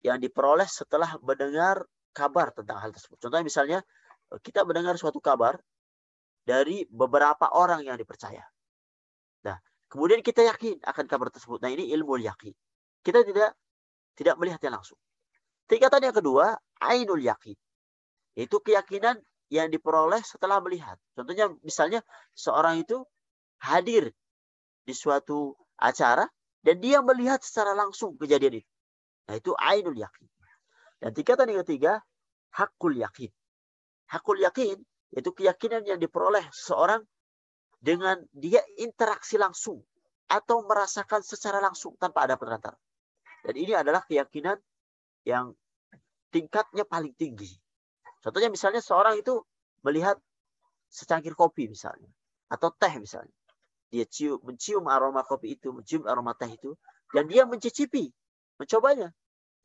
yang diperoleh setelah mendengar kabar tentang hal tersebut. Contohnya misalnya kita mendengar suatu kabar dari beberapa orang yang dipercaya. Nah, kemudian kita yakin akan kabar tersebut. Nah, ini ilmu yakin. Kita tidak melihatnya langsung. Tingkatan yang kedua, ainul yakin. Itu keyakinan yang diperoleh setelah melihat. Contohnya misalnya seorang itu hadir di suatu acara dan dia melihat secara langsung kejadian itu. Nah, itu ainul yakin. Dan tingkatan yang ketiga, hakul yakin. Hakul yakin yaitu keyakinan yang diperoleh seseorang dengan dia interaksi langsung atau merasakan secara langsung tanpa ada perantara. Dan ini adalah keyakinan yang tingkatnya paling tinggi. Contohnya misalnya seorang itu melihat secangkir kopi misalnya, atau teh misalnya. Dia mencium aroma kopi itu, mencium aroma teh itu, dan dia mencicipi, mencobanya.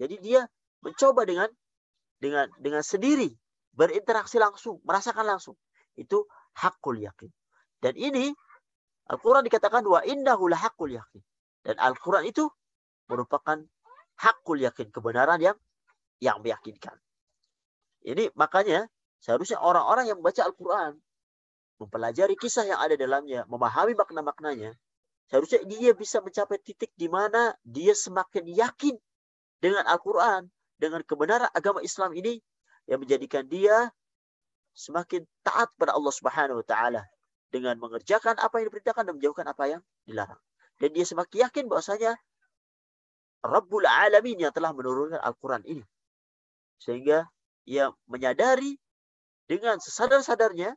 Jadi dia mencoba dengan sendiri, berinteraksi langsung, merasakan langsung. Itu hakul yakin. Dan ini Al-Quran dikatakan wa innahu lahaqqul yakin. Dan Al-Quran itu merupakan hakul yakin, kebenaran yang meyakinkan. Ini makanya seharusnya orang-orang yang membaca Al-Quran, mempelajari kisah yang ada dalamnya, memahami makna-maknanya, Seharusnya dia bisa mencapai titik di mana dia semakin yakin dengan Al-Quran, dengan kebenaran agama Islam ini yang menjadikan dia semakin taat pada Allah Subhanahu wa taala dengan mengerjakan apa yang diperintahkan dan menjauhkan apa yang dilarang. Dan dia semakin yakin bahwasanya Rabbul Alamin yang telah menurunkan Al-Quran ini. Sehingga ia menyadari dengan sesadar-sadarnya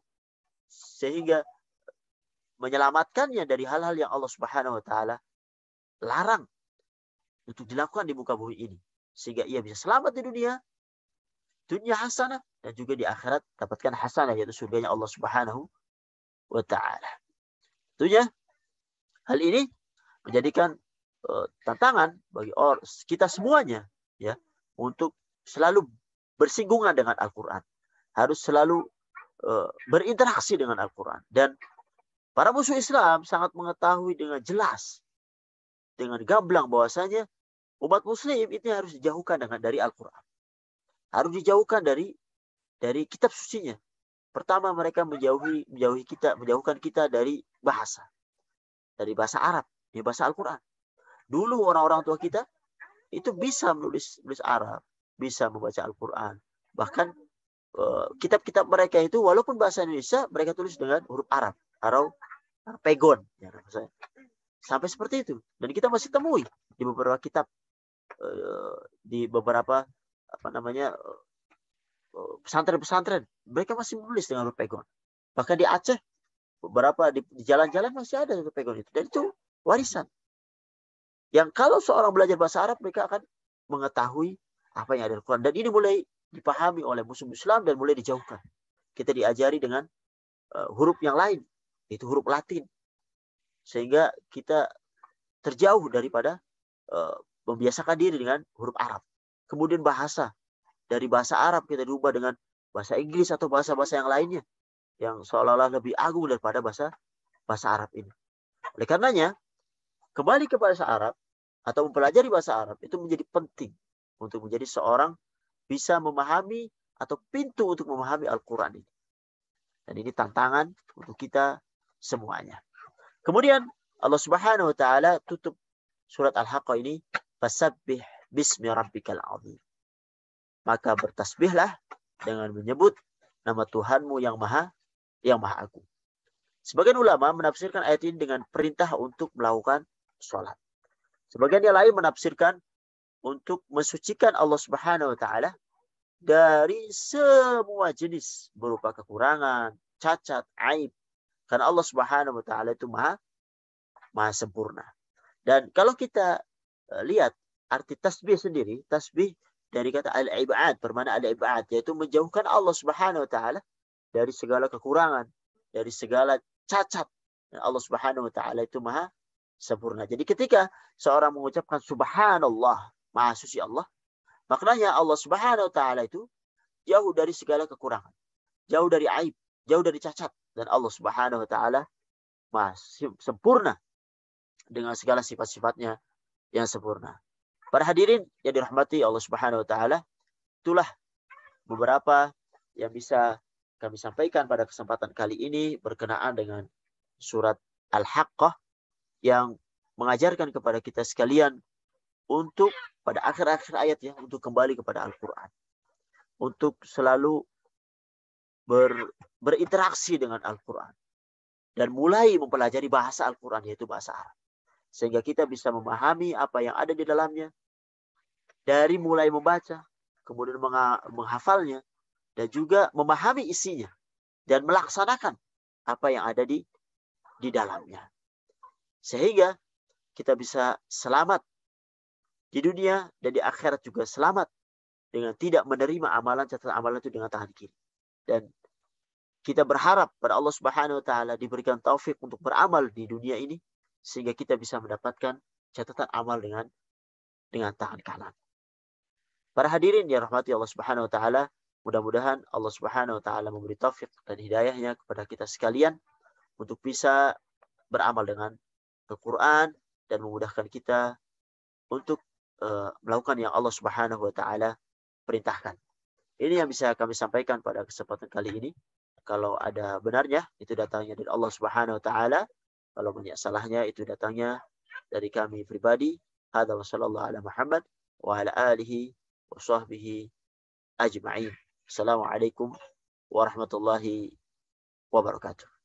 sehingga menyelamatkannya dari hal-hal yang Allah Subhanahu wa taala larang untuk dilakukan di muka bumi ini. Sehingga ia bisa selamat di dunia hasanah dan juga di akhirat dapatkan hasanah yaitu surganya Allah Subhanahu wa taala. Tentunya hal ini menjadikan tantangan bagi kita semuanya ya untuk selalu bersinggungan dengan Al-Qur'an. Harus selalu berinteraksi dengan Al-Qur'an dan para musuh Islam sangat mengetahui dengan jelas dengan gamblang bahwasanya umat muslim itu harus dijauhkan dari Al-Qur'an. Harus dijauhkan dari kitab sucinya. Pertama mereka menjauhkan kita dari bahasa Arab, dari bahasa Al-Qur'an. Dulu orang-orang tua kita itu bisa menulis Arab, bisa membaca Al-Qur'an. Bahkan kitab-kitab mereka itu walaupun bahasa Indonesia mereka tulis dengan huruf Arab atau Pegon ya, sampai seperti itu. Dan kita masih temui di beberapa kitab di beberapa pesantren-pesantren mereka masih menulis dengan huruf Pegon. Bahkan di Aceh beberapa di jalan-jalan masih ada huruf Pegon itu. Dan itu warisan. Yang kalau seorang belajar bahasa Arab mereka akan mengetahui apa yang ada di Al-Quran. Dan ini mulai dipahami oleh musuh Islam dan mulai dijauhkan. Kita diajari dengan huruf yang lain, yaitu huruf Latin. Sehingga kita terjauh daripada membiasakan diri dengan huruf Arab. Kemudian bahasa. Dari bahasa Arab kita diubah dengan bahasa Inggris atau bahasa-bahasa yang lainnya. Yang seolah-olah lebih agung daripada bahasa Arab ini. Oleh karenanya, kembali ke bahasa Arab atau mempelajari bahasa Arab itu menjadi penting untuk menjadi seorang bisa memahami atau pintu untuk memahami Al-Quran ini. Dan ini tantangan untuk kita semuanya. Kemudian Allah Subhanahu wa taala tutup surat Al-Haqqah ini, fasabbih bismi rabbikal azim. Maka bertasbihlah dengan menyebut nama Tuhanmu yang maha agung. Sebagian ulama menafsirkan ayat ini dengan perintah untuk melakukan sholat. Sebagian yang lain menafsirkan untuk mensucikan Allah Subhanahu wa taala dari semua jenis berupa kekurangan, cacat, aib. Karena Allah Subhanahu wa taala itu maha sempurna. Dan kalau kita lihat arti tasbih sendiri, tasbih dari kata al-ibad, bermakna al-ibad, yaitu menjauhkan Allah Subhanahu wa taala dari segala kekurangan, dari segala cacat. Dan Allah Subhanahu wa taala itu maha sempurna. Jadi ketika seorang mengucapkan subhanallah, maha suci Allah, maknanya Allah Subhanahu wa taala itu jauh dari segala kekurangan, jauh dari aib, jauh dari cacat, dan Allah Subhanahu wa taala maha sempurna dengan segala sifat-sifatnya yang sempurna. Para hadirin yang dirahmati Allah Subhanahu wa taala, itulah beberapa yang bisa kami sampaikan pada kesempatan kali ini berkenaan dengan surat Al-Haqqah yang mengajarkan kepada kita sekalian untuk pada akhir-akhir ayat ya, untuk kembali kepada Al-Quran. Untuk selalu berinteraksi dengan Al-Quran. Dan mulai mempelajari bahasa Al-Quran, yaitu bahasa Arab. Sehingga kita bisa memahami apa yang ada di dalamnya. Dari mulai membaca, kemudian menghafalnya, dan juga memahami isinya. Dan melaksanakan apa yang ada di dalamnya. Sehingga kita bisa selamat di dunia dan di akhirat juga selamat dengan tidak menerima catatan amalan itu dengan tangan kiri. Dan kita berharap pada Allah Subhanahu wa taala diberikan taufik untuk beramal di dunia ini sehingga kita bisa mendapatkan catatan amal dengan tangan kanan. Para hadirin yang rahmati Allah Subhanahu wa taala, mudah-mudahan Allah Subhanahu wa taala memberi taufik dan hidayahnya kepada kita sekalian untuk bisa beramal dengan Al-Quran dan memudahkan kita untuk melakukan yang Allah Subhanahu wa taala perintahkan. Ini yang bisa kami sampaikan pada kesempatan kali ini. Kalau ada benarnya itu datangnya dari Allah Subhanahu wa taala, Kalau banyak salahnya itu datangnya dari kami pribadi. Hadza wa sallallahu ala Muhammad wa ala alihi wa sahbihi ajma'in. Assalamualaikum warahmatullahi wabarakatuh.